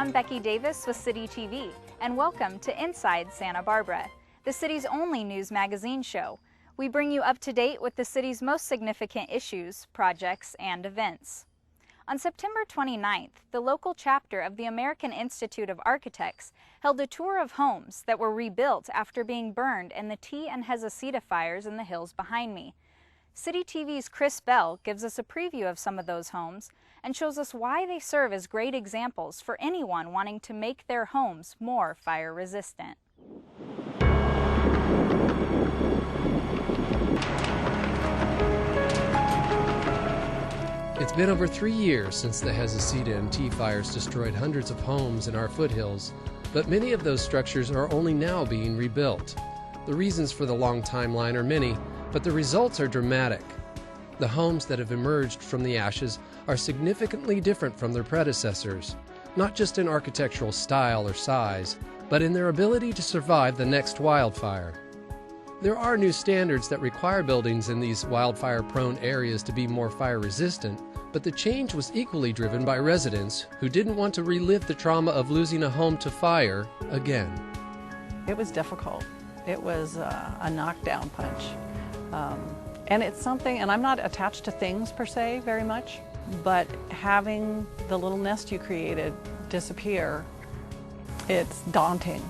I'm Becky Davis with City TV, and welcome to Inside Santa Barbara, the city's only news magazine show. We bring you up to date with the city's most significant issues, projects, and events. On September 29th, the local chapter of the American Institute of Architects held a tour of homes that were rebuilt after being burned in the Tea and Hezecita fires in the hills behind me. City TV's Chris Bell gives us a preview of some of those homes and shows us why they serve as great examples for anyone wanting to make their homes more fire resistant. It's been over 3 years since the Hezecita and Tea fires destroyed hundreds of homes in our foothills, but many of those structures are only now being rebuilt. The reasons for the long timeline are many, but the results are dramatic. The homes that have emerged from the ashes are significantly different from their predecessors, not just in architectural style or size, but in their ability to survive the next wildfire. There are new standards that require buildings in these wildfire-prone areas to be more fire-resistant, but the change was equally driven by residents who didn't want to relive the trauma of losing a home to fire again. It was difficult. It was a knockdown punch. And it's something, and I'm not attached to things per se very much, but having the little nest you created disappear, it's daunting.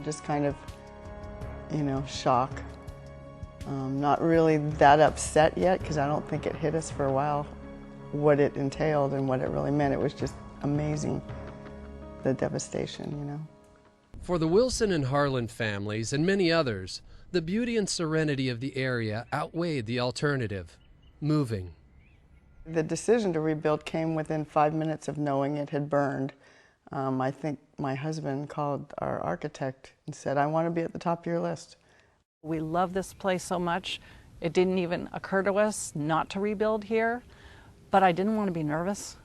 Just kind of, shock. Not really that upset yet because I don't think it hit us for a while what it entailed and what it really meant. It was just amazing, the devastation, For the Wilson and Harlan families and many others, the beauty and serenity of the area outweighed the alternative, moving. The decision to rebuild came within 5 minutes of knowing it had burned. I think my husband called our architect and said, "I want to be at the top of your list." We love this place so much, it didn't even occur to us not to rebuild here, but I didn't want to be nervous.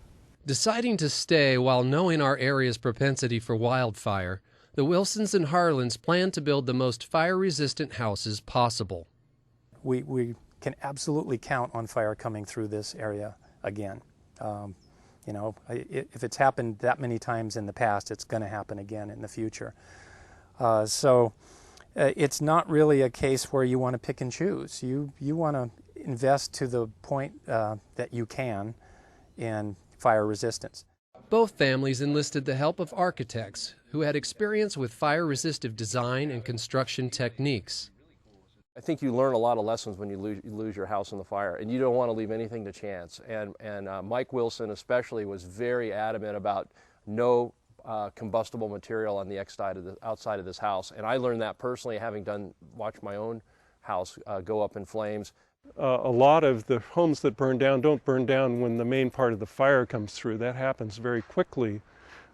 Deciding to stay while knowing our area's propensity for wildfire, the Wilsons and Harlans plan to build the most fire-resistant houses possible. We can absolutely count on fire coming through this area again. If it's happened that many times in the past, it's going to happen again in the future. It's not really a case where you want to pick and choose. You want to invest to the point that you can in fire resistance. Both families enlisted the help of architects who had experience with fire-resistive design and construction techniques. I think you learn a lot of lessons when you lose your house in the fire, and you don't want to leave anything to chance. And Mike Wilson especially was very adamant about no combustible material on the outside of this house. And I learned that personally, having watched my own house go up in flames. A lot of the homes that burn down don't burn down when the main part of the fire comes through. That happens very quickly,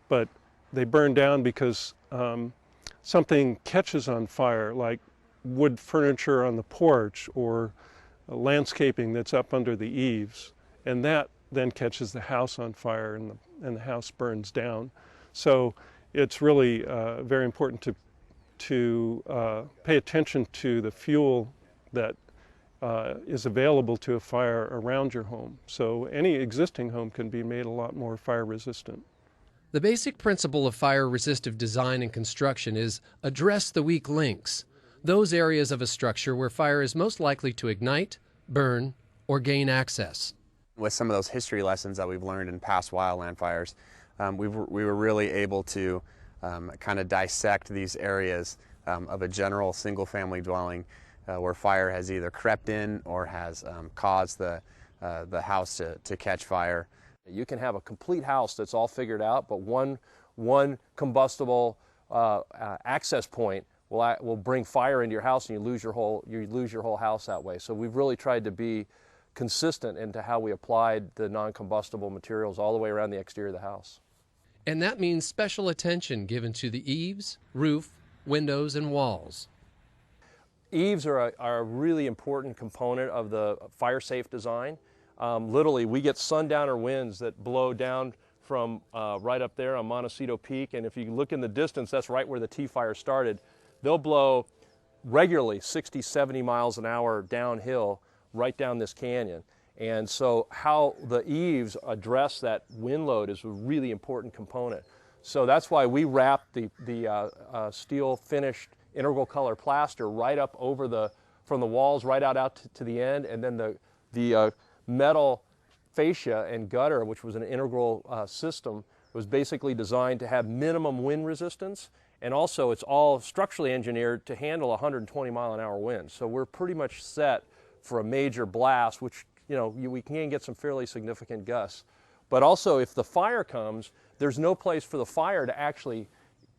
but they burn down because something catches on fire, like wood furniture on the porch or landscaping that's up under the eaves, and that then catches the house on fire and the house burns down. So it's really very important to pay attention to the fuel that is available to a fire around your home. So any existing home can be made a lot more fire resistant. The basic principle of fire-resistive design and construction is address the weak links, those areas of a structure where fire is most likely to ignite, burn, or gain access. With some of those history lessons that we've learned in past wildland fires, we were really able to kind of dissect these areas of a general single-family dwelling where fire has either crept in or has caused the house to catch fire. You can have a complete house that's all figured out, but one combustible access point will bring fire into your house, and you lose your whole house that way. So we've really tried to be consistent into how we applied the non-combustible materials all the way around the exterior of the house. And that means special attention given to the eaves, roof, windows, and walls. Eaves are a really important component of the fire-safe design. Literally, we get sundowner winds that blow down from right up there on Montecito Peak, and if you look in the distance, that's right where the Tea fire started. They'll blow regularly 60, 70 miles an hour downhill right down this canyon. And so how the eaves address that wind load is a really important component. So that's why we wrapped the steel finished integral color plaster right up over from the walls right out to the end, and then the metal fascia and gutter, which was an integral system, was basically designed to have minimum wind resistance, and also it's all structurally engineered to handle 120 mile an hour winds. So we're pretty much set for a major blast, which we can get some fairly significant gusts. But also if the fire comes, there's no place for the fire to actually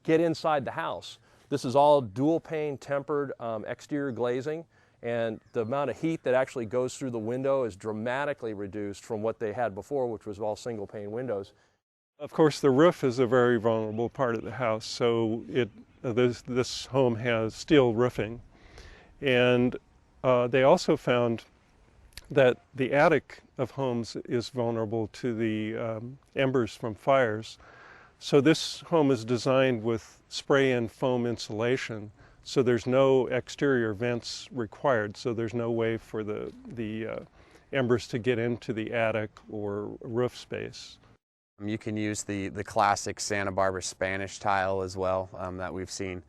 get inside the house. This is all dual pane tempered exterior glazing, and the amount of heat that actually goes through the window is dramatically reduced from what they had before, which was all single pane windows. Of course, the roof is a very vulnerable part of the house, so this home has steel roofing. And they also found that the attic of homes is vulnerable to the embers from fires. So this home is designed with spray-in foam insulation, so there's no exterior vents required, so there's no way for the embers to get into the attic or roof space. You can use the classic Santa Barbara Spanish tile as well that we've seen.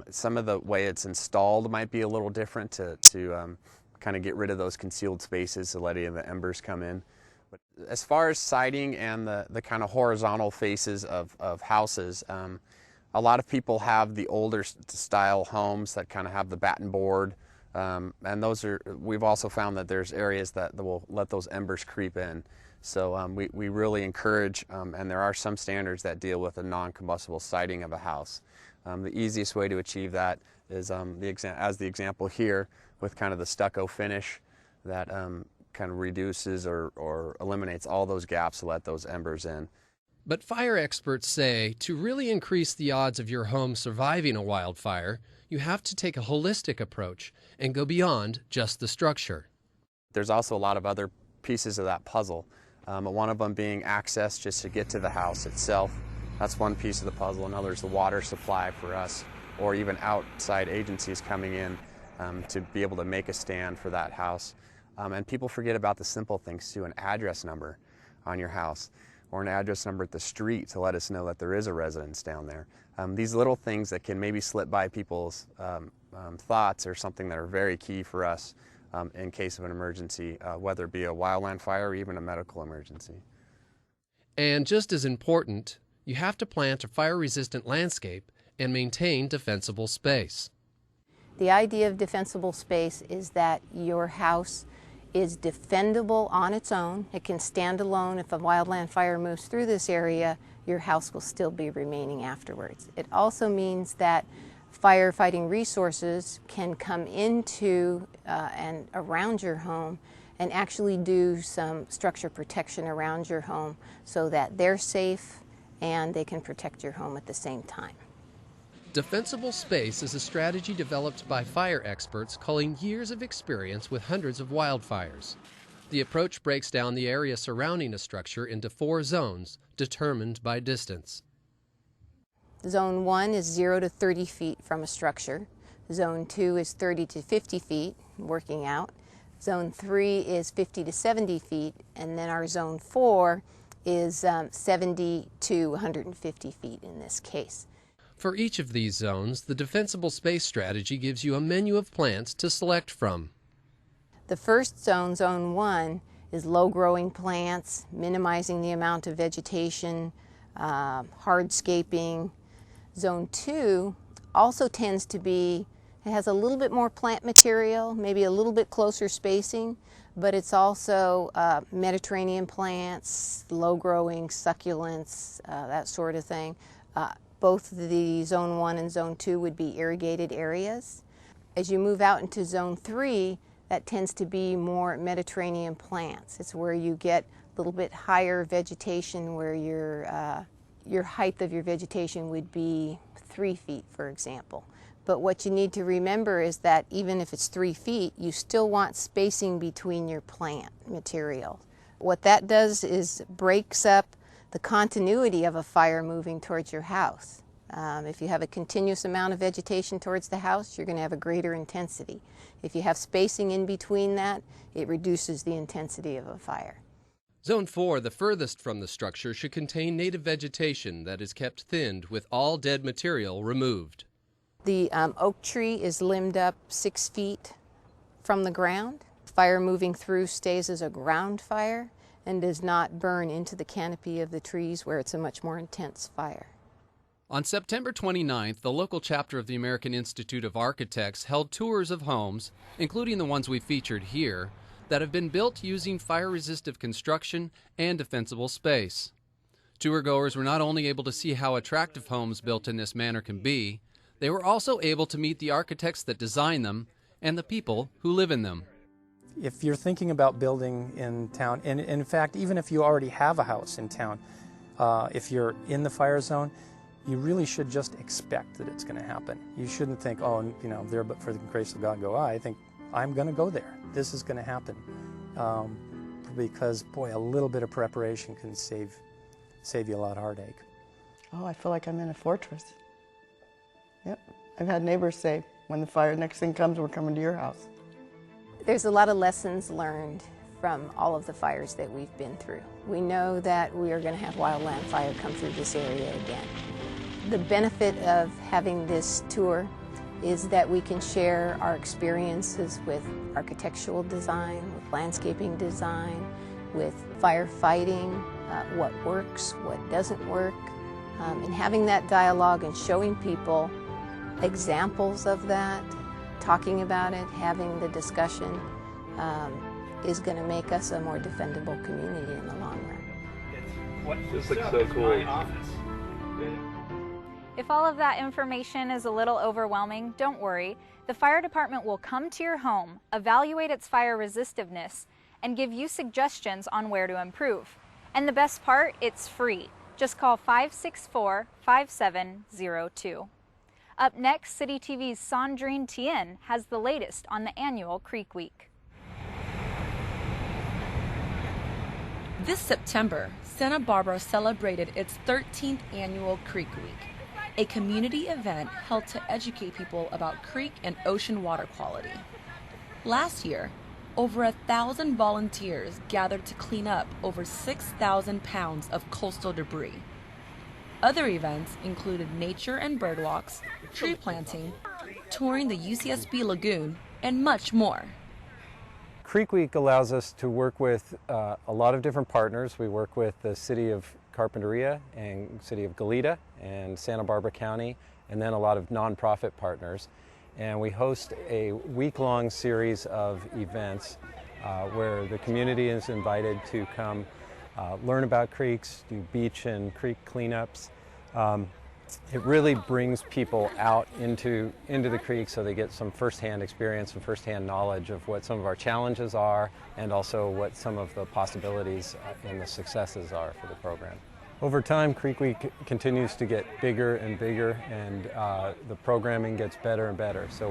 Some of the way it's installed might be a little different to kind of get rid of those concealed spaces to let any of the embers come in. But as far as siding and the kind of horizontal faces of houses, a lot of people have the older style homes that kind of have the batten board, and we've also found that there's areas that will let those embers creep in. So we really encourage, and there are some standards that deal with a non-combustible siding of a house. The easiest way to achieve that is as the example here, with kind of the stucco finish that kind of reduces or eliminates all those gaps to let those embers in. But fire experts say to really increase the odds of your home surviving a wildfire, you have to take a holistic approach and go beyond just the structure. There's also a lot of other pieces of that puzzle. One of them being access just to get to the house itself. That's one piece of the puzzle. Another is the water supply for us, or even outside agencies coming in to be able to make a stand for that house. And people forget about the simple things too, an address number on your house, or an address number at the street to let us know that there is a residence down there. These little things that can maybe slip by people's thoughts are something that are very key for us in case of an emergency, whether it be a wildland fire or even a medical emergency. And just as important, you have to plant a fire-resistant landscape and maintain defensible space. The idea of defensible space is that your house is defendable on its own. It can stand alone. If a wildland fire moves through this area, your house will still be remaining afterwards. It also means that firefighting resources can come into and around your home and actually do some structure protection around your home so that they're safe and they can protect your home at the same time. Defensible space is a strategy developed by fire experts calling years of experience with hundreds of wildfires. The approach breaks down the area surrounding a structure into 4 zones determined by distance. Zone 1 is 0 to 30 feet from a structure. Zone 2 is 30 to 50 feet, working out. Zone 3 is 50 to 70 feet, and then our Zone 4 is 70 to 150 feet in this case. For each of these zones, the defensible space strategy gives you a menu of plants to select from. The first zone, Zone 1, is low-growing plants, minimizing the amount of vegetation, hardscaping. Zone 2 also tends to be, it has a little bit more plant material, maybe a little bit closer spacing, but it's also Mediterranean plants, low-growing succulents, that sort of thing. Both the Zone 1 and Zone 2 would be irrigated areas. As you move out into Zone 3, that tends to be more Mediterranean plants. It's where you get a little bit higher vegetation, where your height of your vegetation would be 3 feet, for example. But what you need to remember is that even if it's 3 feet, you still want spacing between your plant material. What that does is breaks up the continuity of a fire moving towards your house. If you have a continuous amount of vegetation towards the house, you're going to have a greater intensity. If you have spacing in between that, it reduces the intensity of a fire. Zone 4, the furthest from the structure, should contain native vegetation that is kept thinned with all dead material removed. The oak tree is limbed up 6 feet from the ground. Fire moving through stays as a ground fire and does not burn into the canopy of the trees where it's a much more intense fire. On September 29th, the local chapter of the American Institute of Architects held tours of homes, including the ones we featured here, that have been built using fire-resistive construction and defensible space. Tourgoers were not only able to see how attractive homes built in this manner can be, they were also able to meet the architects that design them and the people who live in them. If you're thinking about building in town, and in fact, even if you already have a house in town, if you're in the fire zone, you really should just expect that it's going to happen. You shouldn't think, oh, you know, there but for the grace of God go I. I think, I'm going to go there. This is going to happen. Because, boy, a little bit of preparation can save you a lot of heartache. Oh, I feel like I'm in a fortress. Yep. I've had neighbors say, when the fire next thing comes, we're coming to your house. There's a lot of lessons learned from all of the fires that we've been through. We know that we are going to have wildland fire come through this area again. The benefit of having this tour is that we can share our experiences with architectural design, with landscaping design, with firefighting, what works, what doesn't work, and having that dialogue and showing people examples of that, talking about it, having the discussion is going to make us a more defendable community in the long run. This looks so cool. If all of that information is a little overwhelming, don't worry. The fire department will come to your home, evaluate its fire resistiveness, and give you suggestions on where to improve. And the best part, it's free. Just call 564-5702. Up next, City TV's Sandrine Tien has the latest on the annual Creek Week. This September, Santa Barbara celebrated its 13th annual Creek Week, a community event held to educate people about creek and ocean water quality. Last year, over 1,000 volunteers gathered to clean up over 6,000 pounds of coastal debris. Other events included nature and bird walks, tree planting, touring the UCSB Lagoon, and much more. Creek Week allows us to work with a lot of different partners. We work with the City of Carpinteria and City of Goleta and Santa Barbara County, and then a lot of nonprofit partners. And we host a week-long series of events where the community is invited to come learn about creeks, do beach and creek cleanups. It really brings people out into the creek so they get some firsthand experience and firsthand knowledge of what some of our challenges are and also what some of the possibilities and the successes are for the program. Over time, Creek Week continues to get bigger and bigger, and the programming gets better and better. So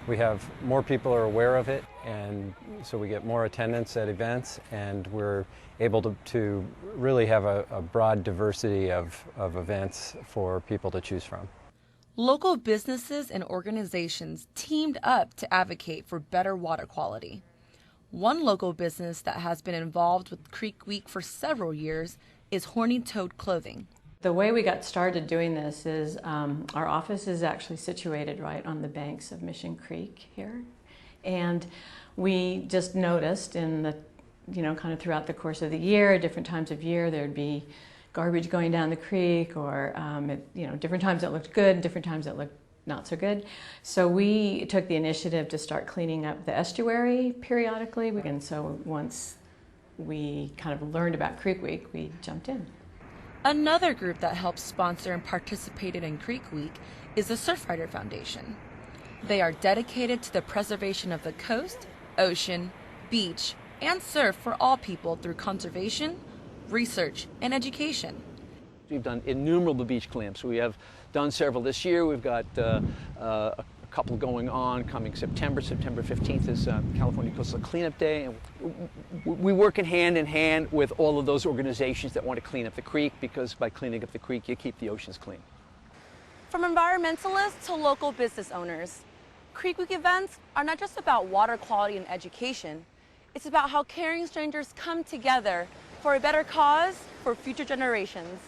we have more people are aware of it, and so we get more attendance at events, and we're able to really have a broad diversity of events for people to choose from. Local businesses and organizations teamed up to advocate for better water quality. One local business that has been involved with Creek Week for several years is Horny Toad Clothing. The way we got started doing this is our office is actually situated right on the banks of Mission Creek here. And we just noticed in the, kind of throughout the course of the year, different times of year, there'd be garbage going down the creek, or different times it looked good, different times it looked not so good. So we took the initiative to start cleaning up the estuary periodically. And so once we kind of learned about Creek Week, we jumped in. Another group that helped sponsor and participated in Creek Week is the Surfrider Foundation. They are dedicated to the preservation of the coast, ocean, beach, and surf for all people through conservation, research, and education. We've done innumerable beach cleanups. We have done several this year. We've got a couple going on coming September. September 15th is California Coastal Cleanup Day. And we work in hand with all of those organizations that want to clean up the creek, because by cleaning up the creek, you keep the oceans clean. From environmentalists to local business owners, Creek Week events are not just about water quality and education. It's about how caring strangers come together for a better cause for future generations.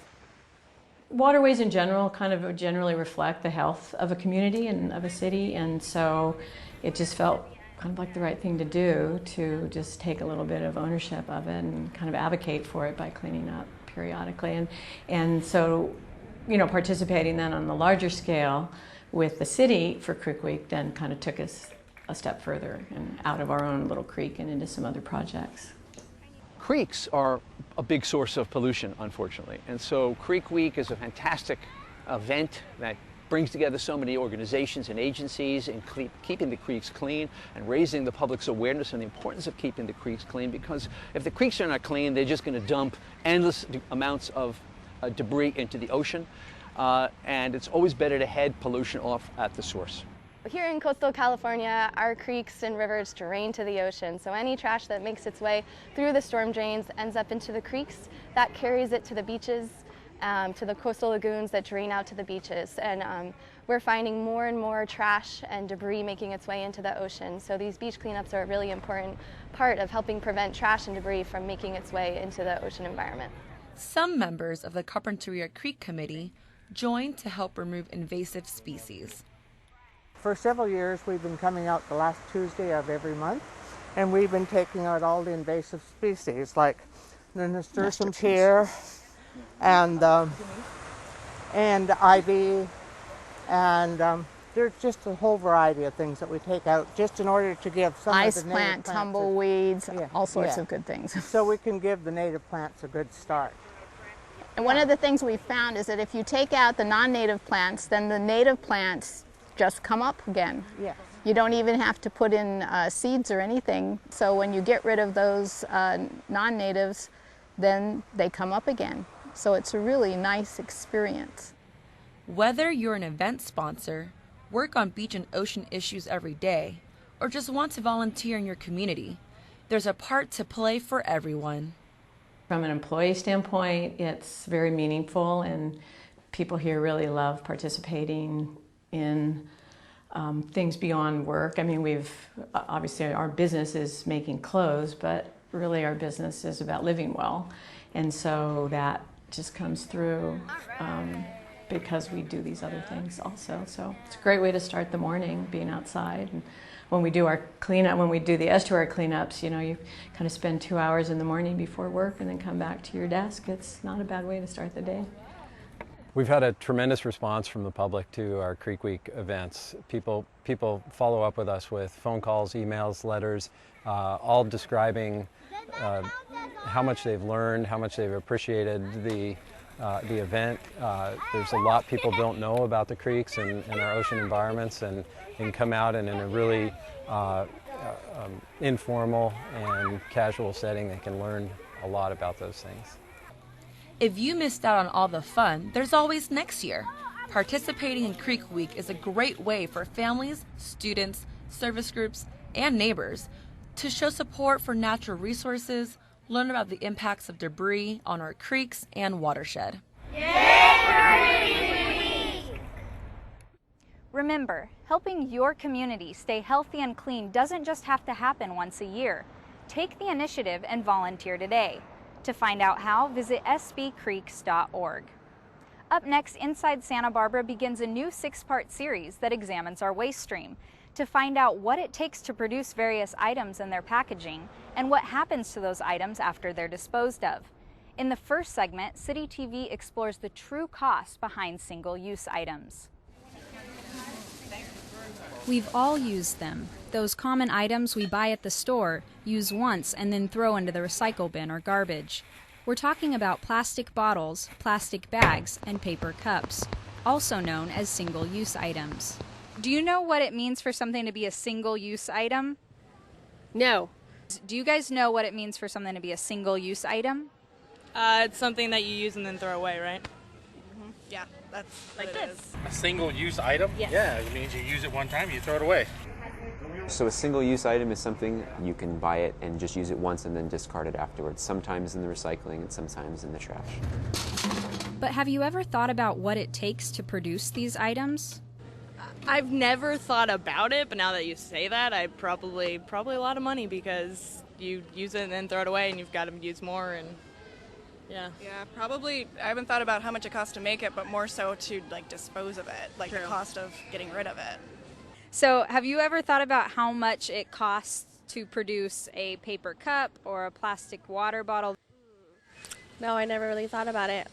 Waterways in general kind of generally reflect the health of a community and of a city, and so it just felt kind of like the right thing to do, to just take a little bit of ownership of it and kind of advocate for it by cleaning up periodically. And so, you know, participating then on the larger scale with the city for Creek Week then kind of took us a step further and out of our own little creek and into some other projects. Creeks are a big source of pollution, unfortunately, and so Creek Week is a fantastic event that brings together so many organizations and agencies in keeping the creeks clean and raising the public's awareness on the importance of keeping the creeks clean, because if the creeks are not clean, they're just going to dump endless amounts of debris into the ocean, and it's always better to head pollution off at the source. Here in coastal California, our creeks and rivers drain to the ocean, so any trash that makes its way through the storm drains ends up into the creeks. That carries it to the beaches, to the coastal lagoons that drain out to the beaches. And we're finding more and more trash and debris making its way into the ocean. So these beach cleanups are a really important part of helping prevent trash and debris from making its way into the ocean environment. Some members of the Carpinteria Creek Committee joined to help remove invasive species. For several years, we've been coming out the last Tuesday of every month, and we've been taking out all the invasive species like the nasturtiums here, and ivy, and there's just a whole variety of things that we take out just in order to give some ice of the plant, native plants tumbleweeds, all sorts of good things. So we can give the native plants a good start. And one of the things we found is that if you take out the non-native plants, then the native plants just come up again. Yes. You don't even have to put in seeds or anything. So when you get rid of those non-natives, then they come up again. So it's a really nice experience. Whether you're an event sponsor, work on beach and ocean issues every day, or just want to volunteer in your community, there's a part to play for everyone. From an employee standpoint, it's very meaningful, and people here really love participating in things beyond work. I mean, obviously our business is making clothes, but really our business is about living well. And so that just comes through because we do these other things also. So it's a great way to start the morning, being outside. And when we do our cleanup, when we do the estuary cleanups, you know, you kind of spend 2 hours in the morning before work and then come back to your desk. It's not a bad way to start the day. We've had a tremendous response from the public to our Creek Week events. People follow up with us with phone calls, emails, letters, all describing how much they've learned, how much they've appreciated the event. There's a lot people don't know about the creeks and our ocean environments, and come out and in a really informal and casual setting, they can learn a lot about those things. If you missed out on all the fun, there's always next year. Participating in Creek Week is a great way for families, students, service groups, and neighbors to show support for natural resources, learn about the impacts of debris on our creeks and watershed. Remember, helping your community stay healthy and clean doesn't just have to happen once a year. Take the initiative and volunteer today. To find out how, visit sbcreeks.org. Up next, Inside Santa Barbara begins a new 6-part series that examines our waste stream to find out what it takes to produce various items and their packaging and what happens to those items after they're disposed of. In the first segment, City TV explores the true cost behind single-use items. We've all used them. Those common items we buy at the store, use once and then throw into the recycle bin or garbage. We're talking about plastic bottles, plastic bags, and paper cups, also known as single-use items. Do you know what it means for something to be a single-use item? No. Do you guys know what it means for something to be a single-use item? It's something that you use and then throw away, right? Mm-hmm. Yeah, that's like this. A single-use item? Yes. Yeah, it means you use it one time, you throw it away. So a single-use item is something you can buy it and just use it once and then discard it afterwards, sometimes in the recycling and sometimes in the trash. But have you ever thought about what it takes to produce these items? I've never thought about it, but now that you say that, I probably a lot of money, because you use it and then throw it away and you've got to use more, and Yeah. Yeah, probably. I haven't thought about how much it costs to make it, but more so to like dispose of it, like the cost of getting rid of it. So have you ever thought about how much it costs to produce a paper cup or a plastic water bottle? No, I never really thought about it.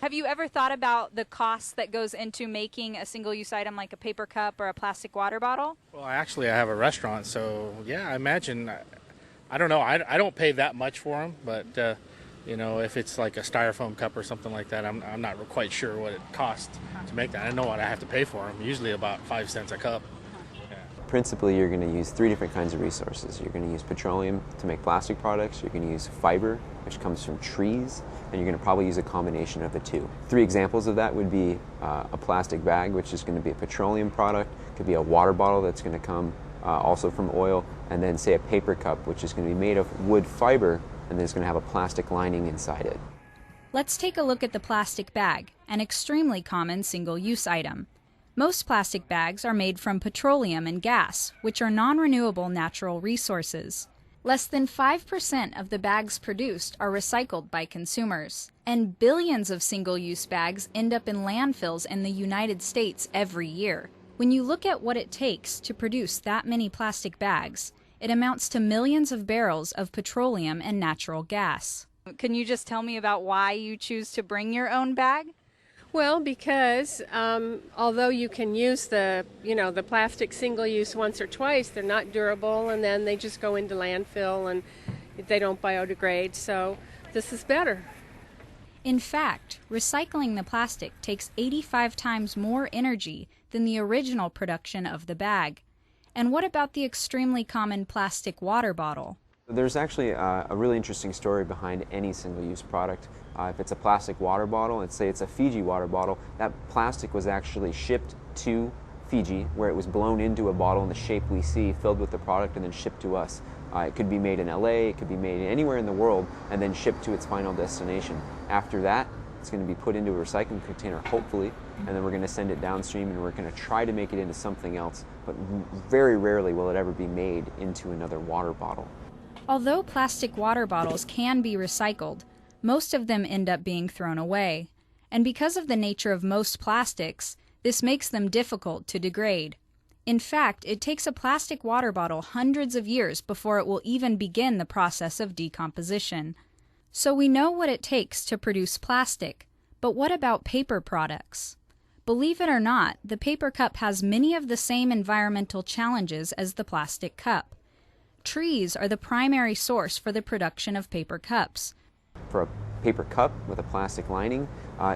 Have you ever thought about the cost that goes into making a single-use item like a paper cup or a plastic water bottle? Well, actually, I have a restaurant, so yeah, I imagine. I don't know. I don't pay that much for them, but you know, if it's like a styrofoam cup or something like that, I'm not quite sure what it costs to make that. I know what I have to pay for them. Usually about 5 cents a cup. Principally, you're going to use 3 different kinds of resources. You're going to use petroleum to make plastic products, you're going to use fiber, which comes from trees, and you're going to probably use a combination of the 2. 3 examples of that would be a plastic bag, which is going to be a petroleum product, could be a water bottle that's going to come also from oil, and then say a paper cup, which is going to be made of wood fiber, and then it's going to have a plastic lining inside it. Let's take a look at the plastic bag, an extremely common single-use item. Most plastic bags are made from petroleum and gas, which are non-renewable natural resources. Less than 5% of the bags produced are recycled by consumers, and billions of single-use bags end up in landfills in the United States every year. When you look at what it takes to produce that many plastic bags, it amounts to millions of barrels of petroleum and natural gas. Can you just tell me about why you choose to bring your own bag? Well, because although you can use the plastic single-use once or twice, they're not durable, and then they just go into landfill and they don't biodegrade, so this is better. In fact, recycling the plastic takes 85 times more energy than the original production of the bag. And what about the extremely common plastic water bottle? There's actually a really interesting story behind any single-use product. If it's a plastic water bottle, and say it's a Fiji water bottle, that plastic was actually shipped to Fiji, where it was blown into a bottle in the shape we see, filled with the product, and then shipped to us. It could be made in LA, it could be made anywhere in the world, and then shipped to its final destination. After that, it's going to be put into a recycling container, hopefully, and then we're going to send it downstream, and we're going to try to make it into something else, but very rarely will it ever be made into another water bottle. Although plastic water bottles can be recycled, most of them end up being thrown away. And because of the nature of most plastics, this makes them difficult to degrade. In fact, it takes a plastic water bottle hundreds of years before it will even begin the process of decomposition. So we know what it takes to produce plastic, but what about paper products? Believe it or not, the paper cup has many of the same environmental challenges as the plastic cup. Trees are the primary source for the production of paper cups. For a paper cup with a plastic lining,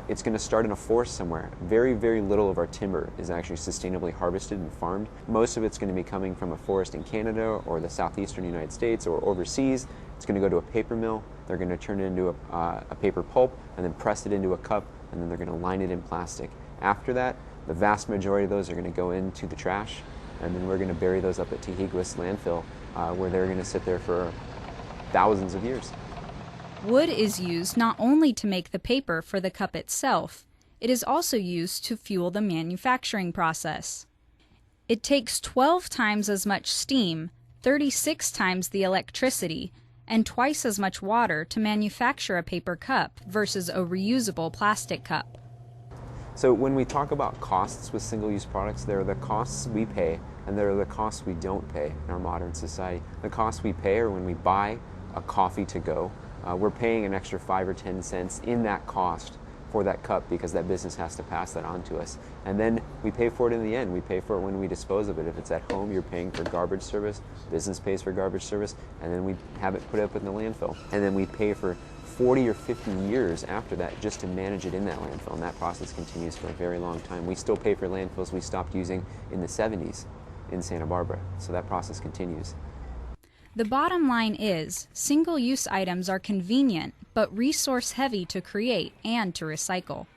it's going to start in a forest somewhere. Very, very little of our timber is actually sustainably harvested and farmed. Most of it's going to be coming from a forest in Canada or the southeastern United States or overseas. It's going to go to a paper mill. They're going to turn it into a paper pulp and then press it into a cup, and then they're going to line it in plastic. After that, the vast majority of those are going to go into the trash, and then we're going to bury those up at Tehiguis landfill, where they're going to sit there for thousands of years. Wood is used not only to make the paper for the cup itself, it is also used to fuel the manufacturing process. It takes 12 times as much steam, 36 times the electricity, and twice as much water to manufacture a paper cup versus a reusable plastic cup. So when we talk about costs with single-use products, there are the costs we pay and there are the costs we don't pay in our modern society. The costs we pay are when we buy a coffee to go. We're paying an extra 5 or 10 cents in that cost for that cup because that business has to pass that on to us. And then we pay for it in the end. We pay for it when we dispose of it. If it's at home, you're paying for garbage service, business pays for garbage service, and then we have it put up in the landfill. And then we pay for 40 or 50 years after that just to manage it in that landfill, and that process continues for a very long time. We still pay for landfills we stopped using in the 70s in Santa Barbara, so that process continues. The bottom line is, single-use items are convenient, but resource-heavy to create and to recycle.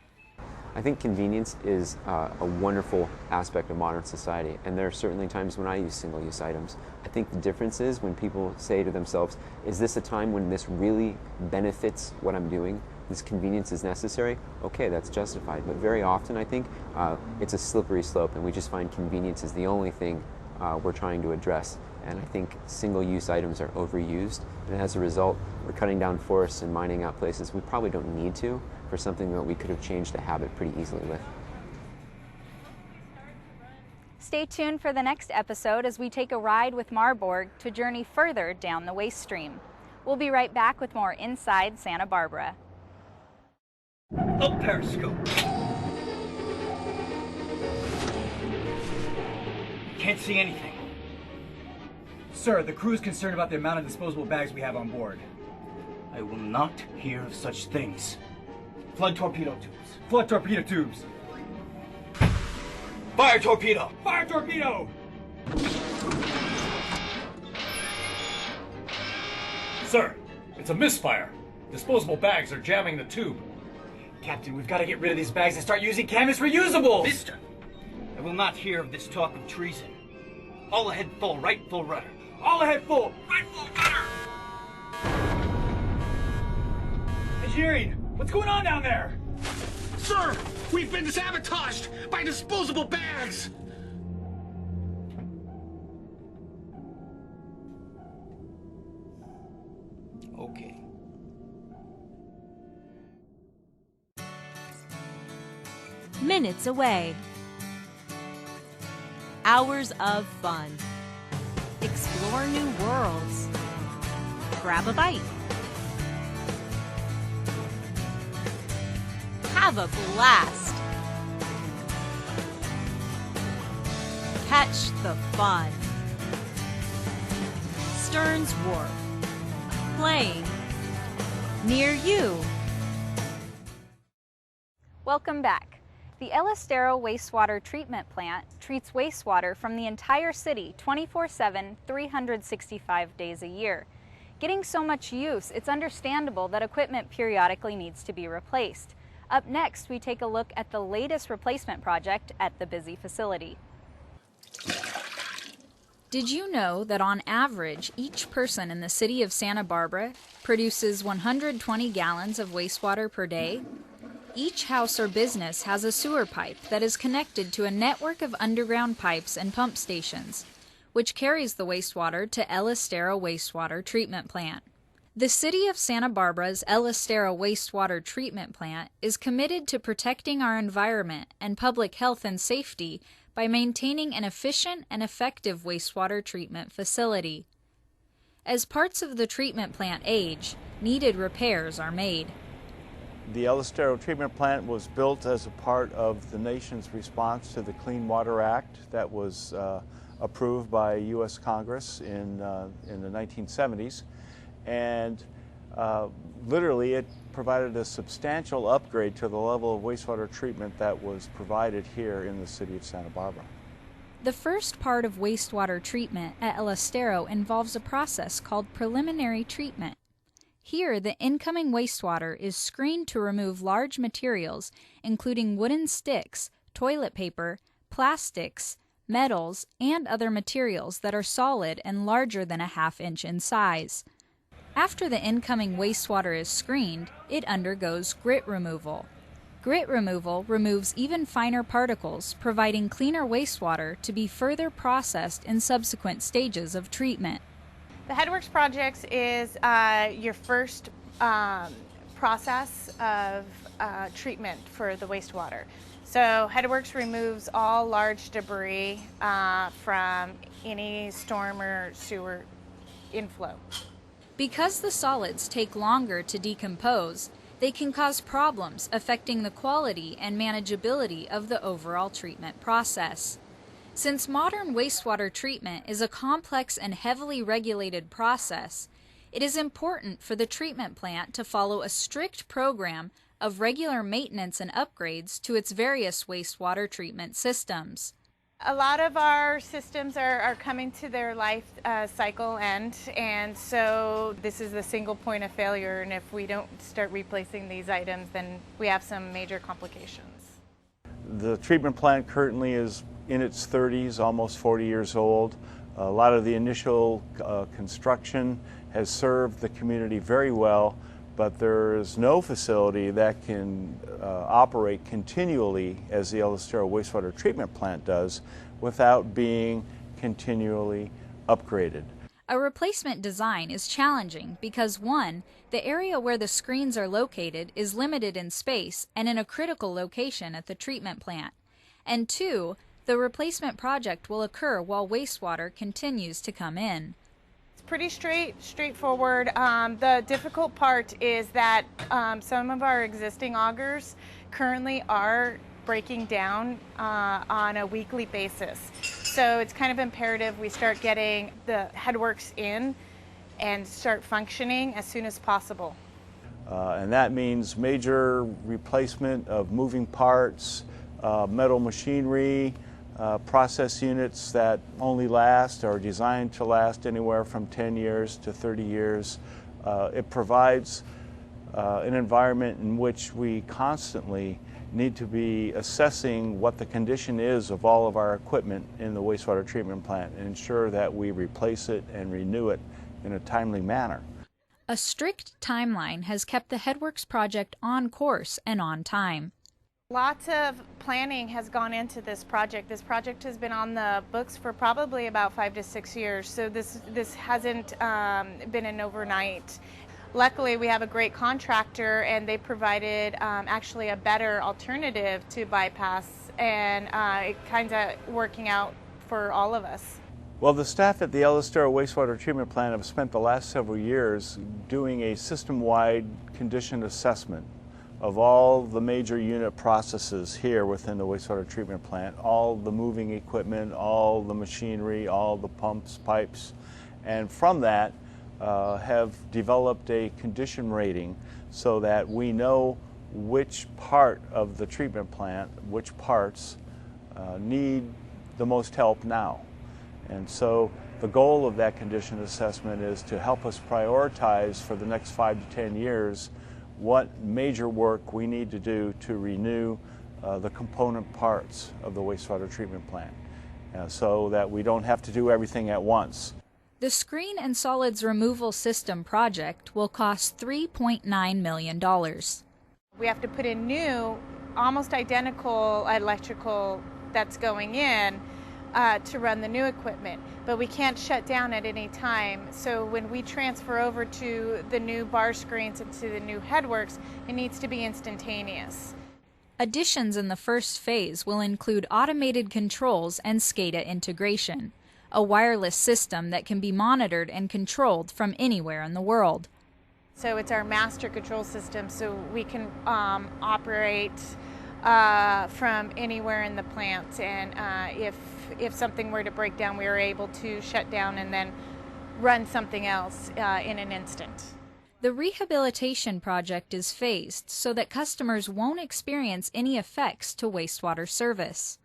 I think convenience is a wonderful aspect of modern society, and there are certainly times when I use single-use items. I think the difference is when people say to themselves, is this a time when this really benefits what I'm doing? This convenience is necessary? Okay, that's justified. But very often I think it's a slippery slope, and we just find convenience is the only thing we're trying to address. and I think single-use items are overused, and as a result, we're cutting down forests and mining out places we probably don't need to for something that we could have changed a habit pretty easily with. Stay tuned for the next episode as we take a ride with Marburg to journey further down the waste stream. We'll be right back with more Inside Santa Barbara. Oh, periscope. Can't see anything. Sir, the crew is concerned about the amount of disposable bags we have on board. I will not hear of such things. Flood torpedo tubes. Flood torpedo tubes. Fire torpedo! Fire torpedo! Sir, it's a misfire. Disposable bags are jamming the tube. Captain, we've got to get rid of these bags and start using canvas reusables! Mister, I will not hear of this talk of treason. All ahead full, right full rudder. All ahead full, right full rudder! Engineering, what's going on down there? Sir, we've been sabotaged by disposable bags! Okay. Minutes away. Hours of fun. Explore new worlds. Grab a bite. Have a blast. Catch the fun. Stearns Wharf. Playing near you. Welcome back. The El Estero Wastewater Treatment Plant treats wastewater from the entire city 24/7, 365 days a year. Getting so much use, it's understandable that equipment periodically needs to be replaced. Up next, we take a look at the latest replacement project at the busy facility. Did you know that on average, each person in the city of Santa Barbara produces 120 gallons of wastewater per day? Each house or business has a sewer pipe that is connected to a network of underground pipes and pump stations, which carries the wastewater to El Estero Wastewater Treatment Plant. The City of Santa Barbara's El Estero Wastewater Treatment Plant is committed to protecting our environment and public health and safety by maintaining an efficient and effective wastewater treatment facility. As parts of the treatment plant age, needed repairs are made. The El Estero Treatment Plant was built as a part of the nation's response to the Clean Water Act that was approved by U.S. Congress in the 1970s. And literally it provided a substantial upgrade to the level of wastewater treatment that was provided here in the city of Santa Barbara. The first part of wastewater treatment at El Estero involves a process called preliminary treatment. Here, the incoming wastewater is screened to remove large materials, including wooden sticks, toilet paper, plastics, metals, and other materials that are solid and larger than a ½ inch in size. After the incoming wastewater is screened, it undergoes grit removal. Grit removal removes even finer particles, providing cleaner wastewater to be further processed in subsequent stages of treatment. The Headworks project is your first process of treatment for the wastewater. So Headworks removes all large debris from any storm or sewer inflow. Because the solids take longer to decompose, they can cause problems affecting the quality and manageability of the overall treatment process. Since modern wastewater treatment is a complex and heavily regulated process, it is important for the treatment plant to follow a strict program of regular maintenance and upgrades to its various wastewater treatment systems. A lot of our systems are coming to their life cycle end, and so this is the single point of failure, and if we don't start replacing these items, then we have some major complications. The treatment plant currently is in its 30s, almost 40 years old. A lot of the initial construction has served the community very well, but there is no facility that can operate continually as the El Estero Wastewater Treatment Plant does without being continually upgraded. A replacement design is challenging because 1, the area where the screens are located is limited in space and in a critical location at the treatment plant, and 2, the replacement project will occur while wastewater continues to come in. It's pretty straightforward. The difficult part is that some of our existing augers currently are breaking down on a weekly basis. So it's kind of imperative we start getting the headworks in and start functioning as soon as possible. And that means major replacement of moving parts, metal machinery, process units that only last or are designed to last anywhere from 10 years to 30 years. It provides an environment in which we constantly need to be assessing what the condition is of all of our equipment in the wastewater treatment plant and ensure that we replace it and renew it in a timely manner. A strict timeline has kept the Headworks project on course and on time. Lots of planning has gone into this project. This project has been on the books for probably about 5 to 6 years, so this hasn't been an overnight. Luckily, we have a great contractor, and they provided actually a better alternative to bypass, and it kind of working out for all of us. Well, the staff at the El Estero Wastewater Treatment Plant have spent the last several years doing a system-wide condition assessment of all the major unit processes here within the wastewater treatment plant, all the moving equipment, all the machinery, all the pumps, pipes, and from that have developed a condition rating so that we know which part of the treatment plant, which parts need the most help now. And so the goal of that condition assessment is to help us prioritize for the next 5 to 10 years what major work we need to do to renew the component parts of the wastewater treatment plant so that we don't have to do everything at once. The screen and solids removal system project will cost $3.9 million. We have to put in new, almost identical electrical that's going in to run the new equipment, but we can't shut down at any time. So when we transfer over to the new bar screens and to the new headworks, it needs to be instantaneous. Additions in the first phase will include automated controls and SCADA integration, a wireless system that can be monitored and controlled from anywhere in the world. So it's our master control system, so we can operate from anywhere in the plant, and if something were to break down, we are able to shut down and then run something else in an instant. The rehabilitation project is phased so that customers won't experience any effects to wastewater service.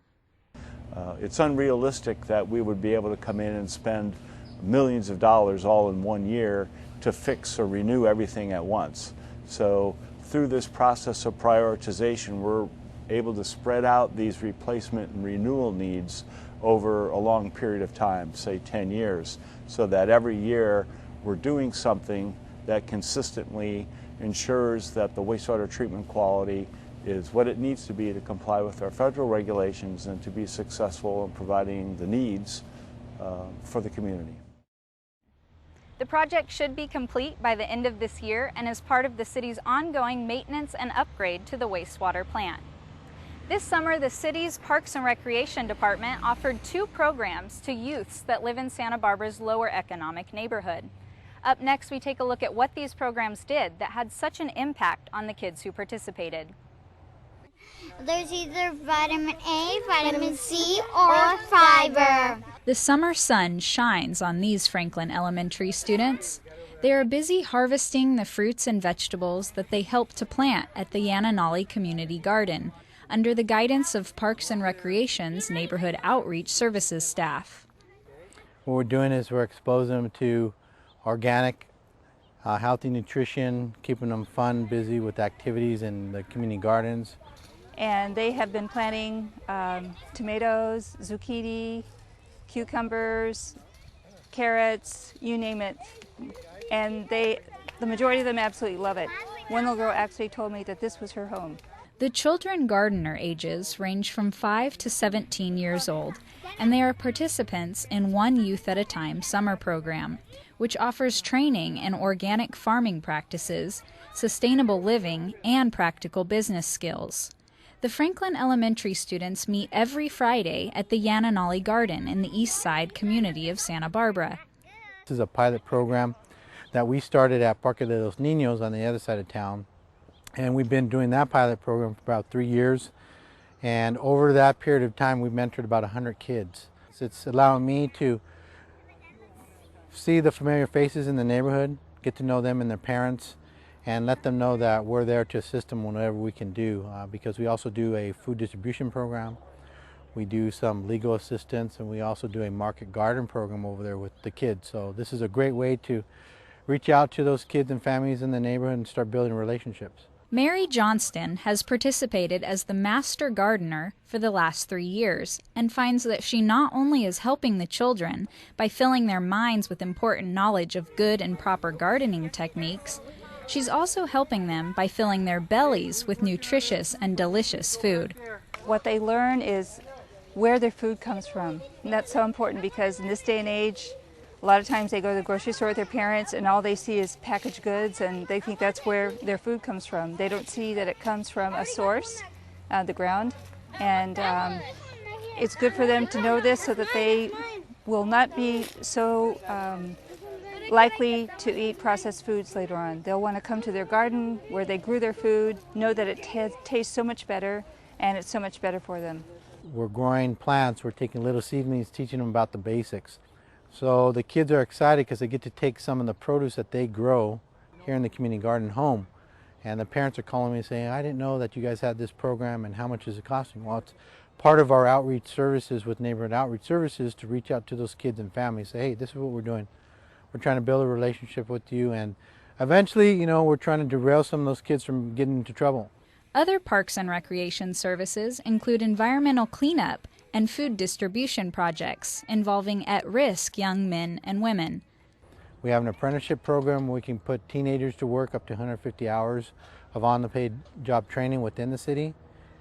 It's unrealistic that we would be able to come in and spend millions of dollars all in 1 year to fix or renew everything at once. So through this process of prioritization, we're able to spread out these replacement and renewal needs over a long period of time, say 10 years, so that every year we're doing something that consistently ensures that the wastewater treatment quality is what it needs to be to comply with our federal regulations and to be successful in providing the needs for the community. The project should be complete by the end of this year and is part of the city's ongoing maintenance and upgrade to the wastewater plant. This summer, the city's Parks and Recreation Department offered 2 programs to youths that live in Santa Barbara's lower economic neighborhood. Up next, we take a look at what these programs did that had such an impact on the kids who participated. There's either vitamin A, vitamin C, or fiber. The summer sun shines on these Franklin Elementary students. They are busy harvesting the fruits and vegetables that they helped to plant at the Yananali Community Garden, under the guidance of Parks and Recreation's Neighborhood Outreach Services staff. What we're doing is we're exposing them to organic, healthy nutrition, keeping them fun, busy with activities in the community gardens. And they have been planting tomatoes, zucchini, cucumbers, carrots, you name it. And the majority of them absolutely love it. One little girl actually told me that this was her home. The children gardener ages range from 5 to 17 years old, and they are participants in One Youth at a Time summer program, which offers training in organic farming practices, sustainable living, and practical business skills. The Franklin Elementary students meet every Friday at the Yananali Garden in the East Side community of Santa Barbara. This is a pilot program that we started at Parque de los Niños on the other side of town. And we've been doing that pilot program for about 3 years. And over that period of time, we've mentored about 100 kids. It's allowing me to see the familiar faces in the neighborhood, get to know them and their parents, and let them know that we're there to assist them whenever we can do, because we also do a food distribution program. We do some legal assistance, and we also do a market garden program over there with the kids. So this is a great way to reach out to those kids and families in the neighborhood and start building relationships. Mary Johnston has participated as the master gardener for the last 3 years and finds that she not only is helping the children by filling their minds with important knowledge of good and proper gardening techniques, she's also helping them by filling their bellies with nutritious and delicious food. What they learn is where their food comes from. And that's so important because in this day and age, a lot of times they go to the grocery store with their parents and all they see is packaged goods and they think that's where their food comes from. They don't see that it comes from a source, the ground. And it's good for them to know this so that they will not be so likely to eat processed foods later on. They'll want to come to their garden where they grew their food, know that it tastes so much better and it's so much better for them. We're growing plants, we're taking little seedlings, teaching them about the basics. So the kids are excited because they get to take some of the produce that they grow here in the community garden home. And the parents are calling me saying, I didn't know that you guys had this program and how much is it costing? Well, it's part of our outreach services with Neighborhood Outreach Services to reach out to those kids and families, say, hey, this is what we're doing. We're trying to build a relationship with you, and eventually, you know, we're trying to derail some of those kids from getting into trouble. Other parks and recreation services include environmental cleanup and food distribution projects involving at-risk young men and women. We have an apprenticeship program where we can put teenagers to work up to 150 hours of on-the-paid job training within the city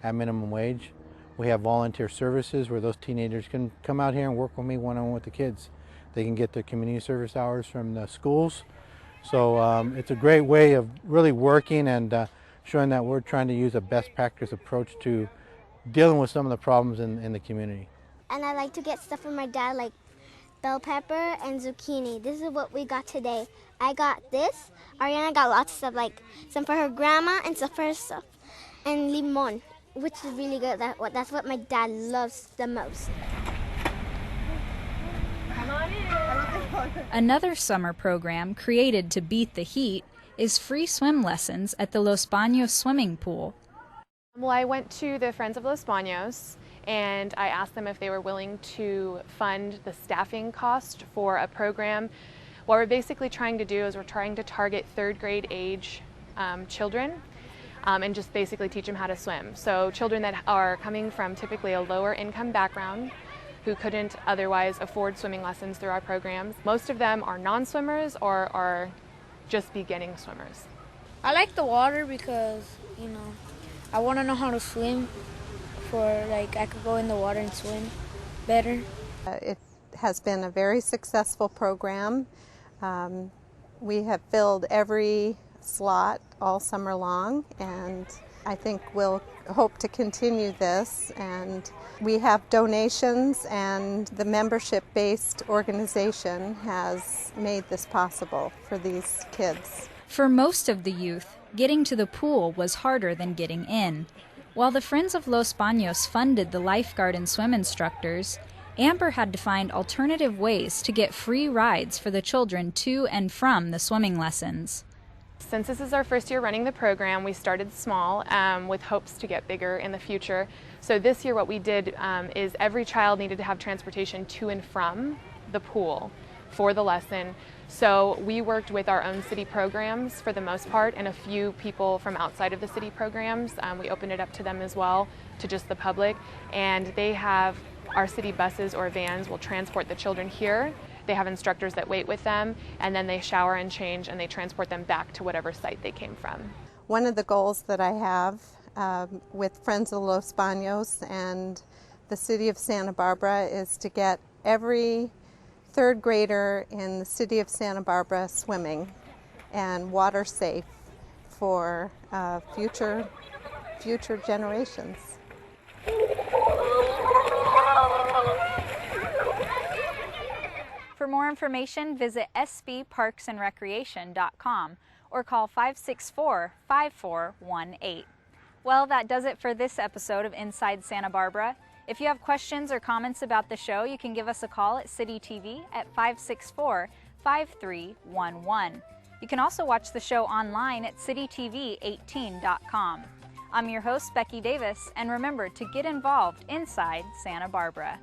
at minimum wage. We have volunteer services where those teenagers can come out here and work with me one-on-one with the kids. They can get their community service hours from the schools. So it's a great way of really working and showing that we're trying to use a best practice approach to dealing with some of the problems in the community. And I like to get stuff from my dad, like bell pepper and zucchini. This is what we got today. I got this. Ariana got lots of stuff, like some for her grandma and some for herself. And limon, which is really good. That's what my dad loves the most. Come on in. Another summer program created to beat the heat is free swim lessons at the Los Baños swimming pool. Well, I went to the Friends of Los Baños and I asked them if they were willing to fund the staffing cost for a program. What we're basically trying to do is we're trying to target third grade age children and just basically teach them how to swim. So children that are coming from typically a lower income background who couldn't otherwise afford swimming lessons through our programs. Most of them are non-swimmers or are just beginning swimmers. I like the water because, you know, I want to know how to swim I could go in the water and swim better. It has been a very successful program. We have filled every slot all summer long, and I think we'll hope to continue this. And we have donations, and the membership-based organization has made this possible for these kids. For most of the youth, getting to the pool was harder than getting in. While the Friends of Los Baños funded the lifeguard and swim instructors, Amber had to find alternative ways to get free rides for the children to and from the swimming lessons. Since this is our first year running the program, we started small with hopes to get bigger in the future. So this year what we did is every child needed to have transportation to and from the pool for the lesson. So we worked with our own city programs for the most part, and a few people from outside of the city programs. We opened it up to them as well, to just the public, and they have our city buses or vans will transport the children here. They have instructors that wait with them, and then they shower and change, and they transport them back to whatever site they came from. One of the goals that I have with Friends of Los Baños and the city of Santa Barbara is to get every third grader in the city of Santa Barbara swimming and water safe for future generations. For more information, visit sbparksandrecreation.com or call 564-5418. Well, that does it for this episode of Inside Santa Barbara. If you have questions or comments about the show, you can give us a call at City TV at 564-5311. You can also watch the show online at citytv18.com. I'm your host, Becky Davis, and remember to get involved inside Santa Barbara.